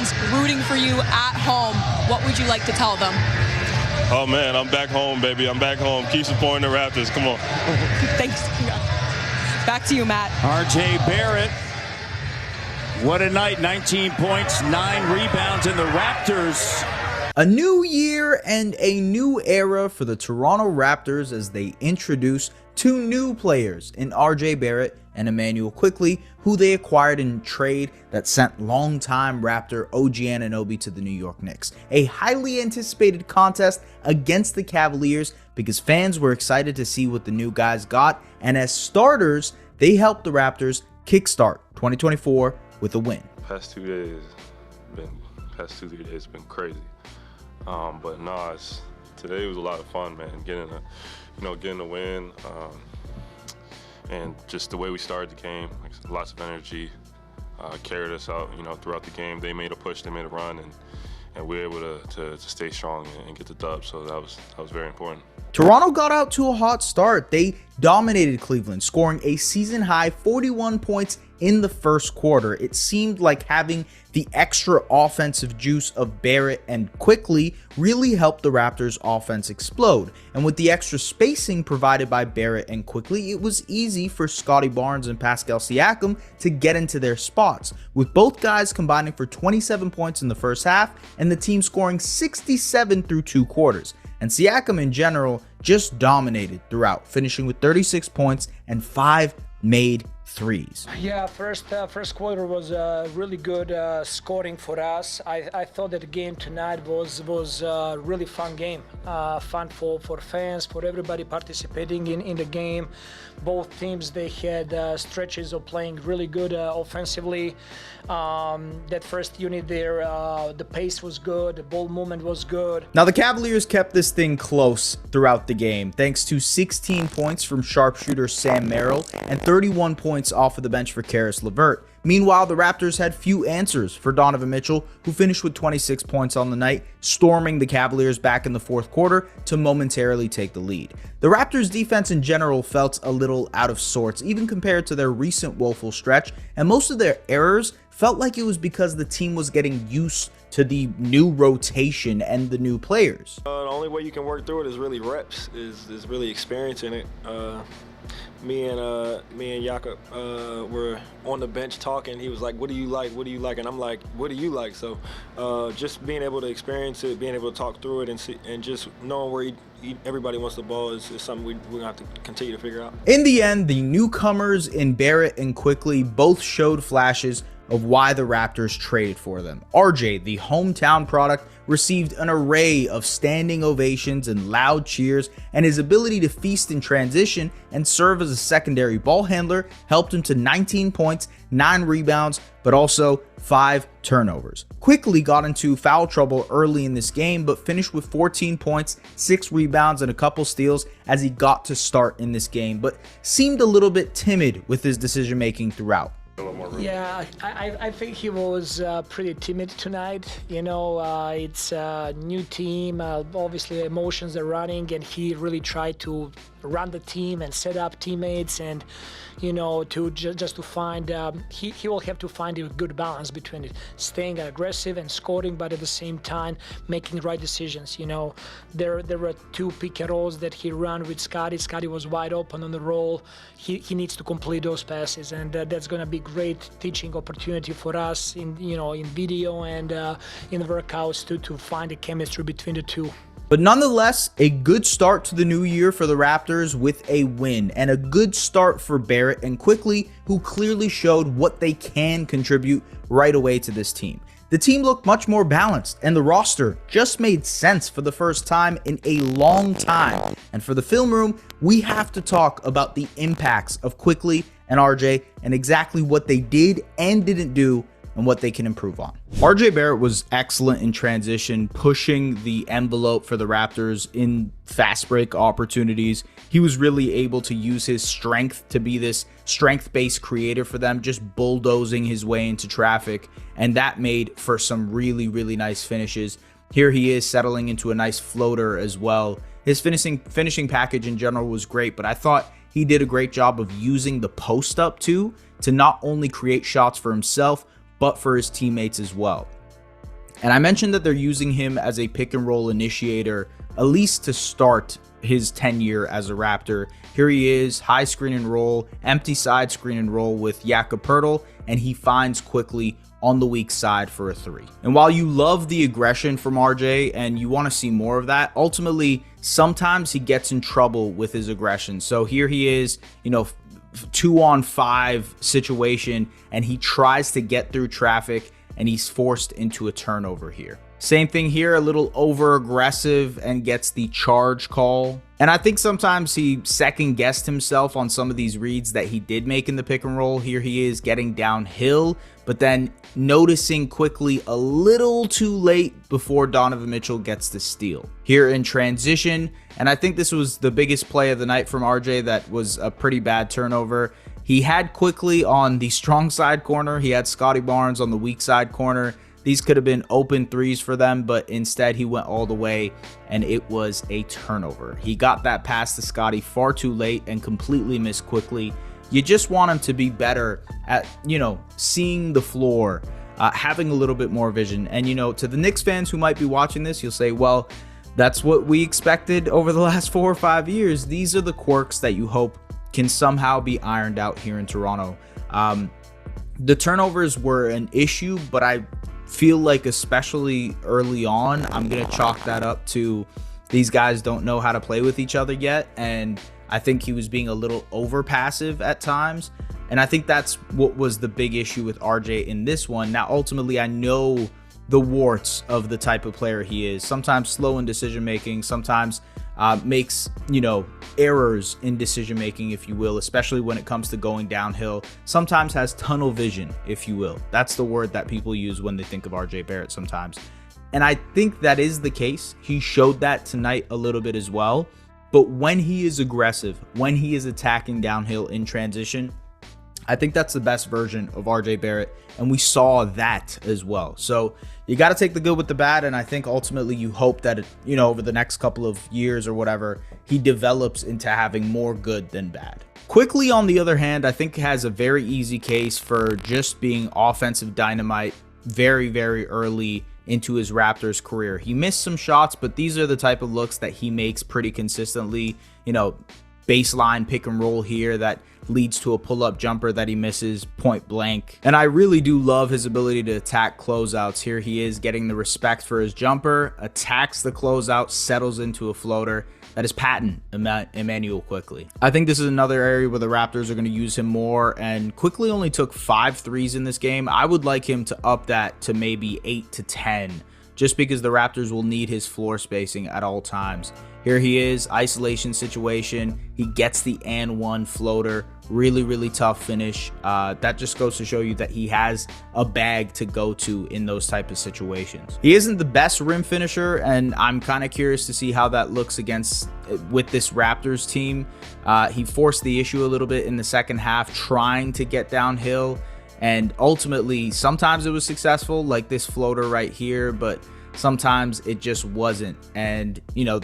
fans rooting for you at home, what would you like to tell them? Oh, man, I'm back home, baby. I'm back home. Keep supporting the Raptors. Come on. Thanks. Back to you, Matt. R.J. Barrett. What a night. 19 points, 9 rebounds, and the Raptors. A new year and a new era for the Toronto Raptors as they introduce 2 new players in R.J. Barrett and Immanuel Quickley, who they acquired in trade that sent longtime Raptor OG Anunoby to the New York Knicks. A highly anticipated contest against the Cavaliers because fans were excited to see what the new guys got, and as starters, they helped the Raptors kickstart 2024 with a win. Past 2 days, been crazy. But no, today was a lot of fun, man. Getting a win. And just the way we started the game, lots of energy, carried us out, throughout the game. They made a push, they made a run, and we were able to stay strong and get the dub. So that was very important. Toronto got out to a hot start. They dominated Cleveland, scoring a season-high 41 points in the first quarter. It seemed like having the extra offensive juice of Barrett and Quickley really helped the Raptors' offense explode. And with the extra spacing provided by Barrett and Quickley, it was easy for Scottie Barnes and Pascal Siakam to get into their spots, with both guys combining for 27 points in the first half and the team scoring 67 through 2 quarters. And Siakam in general just dominated throughout, finishing with 36 points and 5 made threes. Yeah, first quarter was really good scoring for us. I thought that the game tonight was a really fun game, fun for fans, for everybody participating in the game. Both teams, they had stretches of playing really good offensively. That first unit there, the pace was good, the ball movement was good. Now the Cavaliers kept this thing close throughout the game, thanks to 16 points from sharpshooter Sam Merrill and 31 points off of the bench for Caris LeVert. Meanwhile, the Raptors had few answers for Donovan Mitchell, who finished with 26 points on the night, storming the Cavaliers back in the fourth quarter to momentarily take the lead. The Raptors' defense in general felt a little out of sorts, even compared to their recent woeful stretch, and most of their errors felt like it was because the team was getting used to the new rotation and the new players. The only way you can work through it is really reps, is really experiencing it. Me and Jakob were on the bench talking. He was like, "What do you like? What do you like?" And I'm like, "What do you like?" So just being able to experience it, being able to talk through it, and see, and just knowing where everybody wants the ball is something we're gonna have to continue to figure out. In the end, the newcomers in Barrett and Quickley both showed flashes of why the Raptors traded for them. RJ, the hometown product, received an array of standing ovations and loud cheers, and his ability to feast in transition and serve as a secondary ball handler helped him to 19 points, 9 rebounds, but also 5 turnovers. Quickley got into foul trouble early in this game, but finished with 14 points, 6 rebounds, and a couple steals as he got to start in this game, but seemed a little bit timid with his decision-making throughout. Yeah, I think he was pretty timid tonight. It's a new team. Obviously, emotions are running, and he really tried to run the team and set up teammates, and to just to find he will have to find a good balance between it, staying aggressive and scoring, but at the same time making the right decisions. There were 2 pick and rolls that he ran with Scottie. Scottie was wide open on the roll. He needs to complete those passes, and that's going to be great teaching opportunity for us in video and in the workouts to find a chemistry between the two. But nonetheless, a good start to the new year for the Raptors with a win, and a good start for Barrett and Quickley, who clearly showed what they can contribute right away to this team. The team looked much more balanced, and the roster just made sense for the first time in a long time. And for the film room, we have to talk about the impacts of Quickley and RJ and exactly what they did and didn't do and what they can improve on. RJ Barrett was excellent in transition, pushing the envelope for the Raptors in fast break opportunities. He was really able to use his strength to be this strength-based creator for them, just bulldozing his way into traffic, and that made for some really, really nice finishes. Here he is settling into a nice floater as well. His finishing package in general was great, but I thought he did a great job of using the post up too to not only create shots for himself, but for his teammates as well. And I mentioned that they're using him as a pick and roll initiator, at least to start his tenure as a Raptor. Here he is, high screen and roll, empty side screen and roll with Jakob Poeltl, and he finds Quickley on the weak side for a 3. And while you love the aggression from RJ and you want to see more of that, ultimately, sometimes he gets in trouble with his aggression. So here he is, 2-on-5 situation, and he tries to get through traffic, and he's forced into a turnover here. Same thing here, a little over aggressive and gets the charge call. And I think sometimes he second guessed himself on some of these reads that he did make in the pick and roll. Here he is getting downhill, but then noticing Quickley a little too late before Donovan Mitchell gets the steal. Here in transition, and I think this was the biggest play of the night from RJ that was a pretty bad turnover. He had Quickley on the strong side corner. He had Scotty Barnes on the weak side corner. These could have been open threes for them, but instead he went all the way, and it was a turnover. He got that pass to Scotty far too late and completely missed Quickley. You just want him to be better at, seeing the floor, having a little bit more vision. And, to the Knicks fans who might be watching this, you'll say, well, that's what we expected over the last 4 or 5 years. These are the quirks that you hope can somehow be ironed out here in Toronto. The turnovers were an issue, but I feel like especially early on, I'm going to chalk that up to these guys don't know how to play with each other yet. And I think he was being a little over passive at times. And I think that's what was the big issue with RJ in this one. Now, ultimately, I know the warts of the type of player he is. Sometimes slow in decision making, sometimes makes, errors in decision making, if you will, especially when it comes to going downhill. Sometimes has tunnel vision, if you will. That's the word that people use when they think of RJ Barrett sometimes. And I think that is the case. He showed that tonight a little bit as well. But when he is aggressive, when he is attacking downhill in transition, I think that's the best version of RJ Barrett, and we saw that as well. So you got to take the good with the bad, and I think ultimately you hope that, over the next couple of years or whatever, he develops into having more good than bad. Quickley, on the other hand, I think has a very easy case for just being offensive dynamite very, very early into his Raptors career. He missed some shots, but these are the type of looks that he makes pretty consistently. Baseline pick and roll here that leads to a pull-up jumper that he misses point blank. And I really do love his ability to attack closeouts. Here he is getting the respect for his jumper, attacks the closeout, settles into a floater. That is patent Immanuel Quickley. I think this is another area where the Raptors are going to use him more, and Quickley only took 5 threes in this game. I would like him to up that to maybe 8 to 10, just because the Raptors will need his floor spacing at all times. Here he is, isolation situation. He gets the and one floater. Really, really tough finish. That just goes to show you that he has a bag to go to in those type of situations. He isn't the best rim finisher, and I'm kind of curious to see how that looks with this Raptors team. He forced the issue a little bit in the second half, trying to get downhill, and ultimately, sometimes it was successful, like this floater right here, but sometimes it just wasn't. And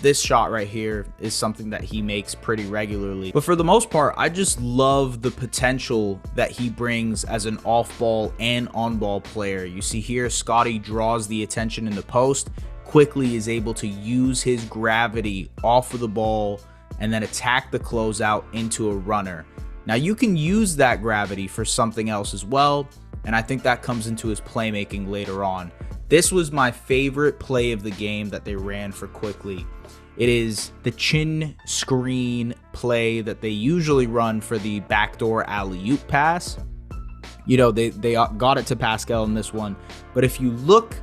this shot right here is something that he makes pretty regularly. But for the most part, I just love the potential that he brings as an off-ball and on-ball player. You see here, Scotty draws the attention in the post. Quickley is able to use his gravity off of the ball and then attack the closeout into a runner. Now, you can use that gravity for something else as well, and I think that comes into his playmaking later on. This was my favorite play of the game that they ran for Quickley. It is the chin screen play that they usually run for the backdoor alley-oop pass. They got it to Pascal in this one. But if you look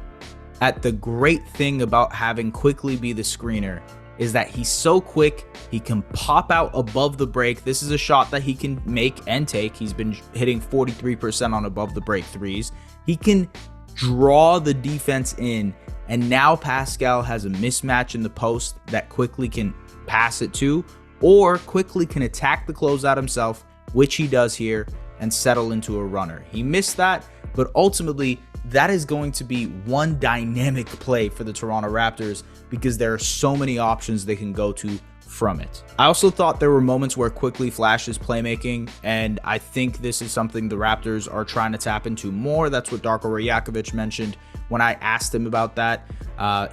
at the great thing about having Quickley be the screener, is that he's so quick, he can pop out above the break. This is a shot that he can make and take. He's been hitting 43% on above the break threes. He can draw the defense in, and now Pascal has a mismatch in the post that Quickley can pass it to, or Quickley can attack the closeout himself, which he does here, and settle into a runner. He missed that, but ultimately that is going to be one dynamic play for the Toronto Raptors because there are so many options they can go to from it. I also thought there were moments where Quickley flashed his playmaking, and I think this is something the Raptors are trying to tap into more. That's what Darko Rajakovic mentioned when I asked him about that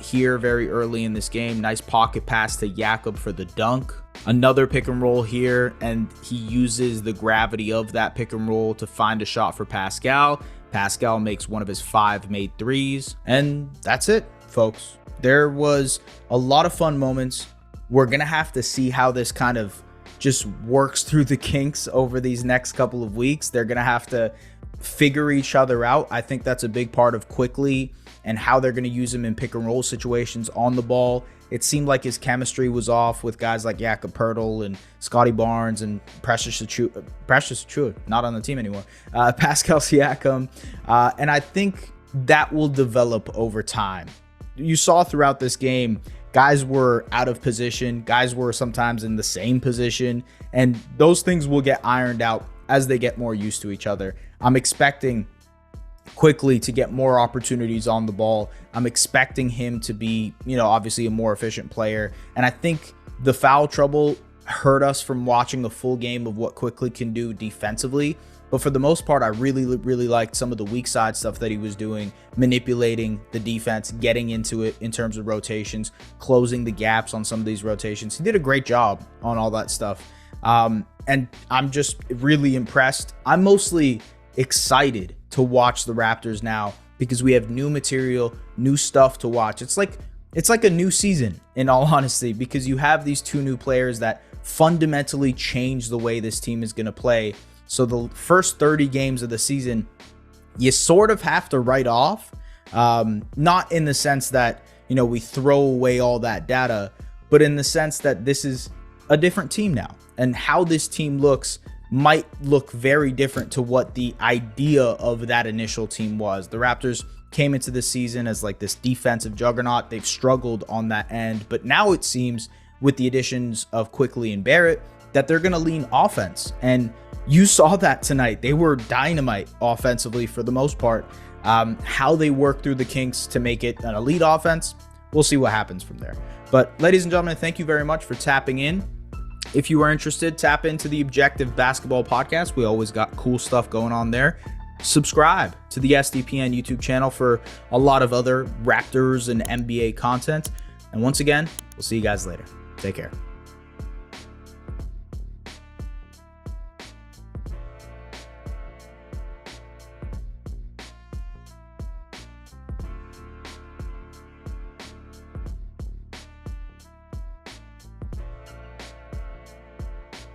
here very early in this game. Nice pocket pass to Jakob for the dunk. Another pick and roll here, and he uses the gravity of that pick and roll to find a shot for Pascal. Pascal makes one of his 5 made threes, and that's it, folks. There was a lot of fun moments. We're going to have to see how this kind of just works through the kinks over these next couple of weeks. They're going to have to figure each other out. I think that's a big part of Quickley and how they're going to use him in pick and roll situations on the ball. It seemed like his chemistry was off with guys like Jakob Poeltl and Scotty Barnes and Precious Achiuwa, not on the team anymore, Pascal Siakam. And I think that will develop over time. You saw throughout this game, guys were out of position. Guys were sometimes in the same position. And those things will get ironed out as they get more used to each other. I'm expecting Quickley to get more opportunities on the ball. I'm expecting him to be, obviously a more efficient player. And I think the foul trouble hurt us from watching the full game of what Quickley can do defensively. But for the most part, I really liked some of the weak side stuff that he was doing, manipulating the defense, getting into it in terms of rotations, closing the gaps on some of these rotations. He did a great job on all that stuff. And I'm just really impressed. I'm mostly excited to watch the Raptors now because we have new material, new stuff to watch. It's like a new season, in all honesty, because you have these 2 new players that fundamentally change the way this team is going to play. So the first 30 games of the season, you sort of have to write off, not in the sense that, we throw away all that data, but in the sense that this is a different team now, and how this team looks might look very different to what the idea of that initial team was. The Raptors came into this season as like this defensive juggernaut. They've struggled on that end, but now it seems with the additions of Quickley and Barrett that they're going to lean offense. And you saw that tonight. They were dynamite offensively for the most part. How they work through the kinks to make it an elite offense, we'll see what happens from there. But ladies and gentlemen, thank you very much for tapping in. If you are interested, tap into the Objective Basketball Podcast. We always got cool stuff going on there. Subscribe to the SDPN YouTube channel for a lot of other Raptors and NBA content. And once again, we'll see you guys later. Take care.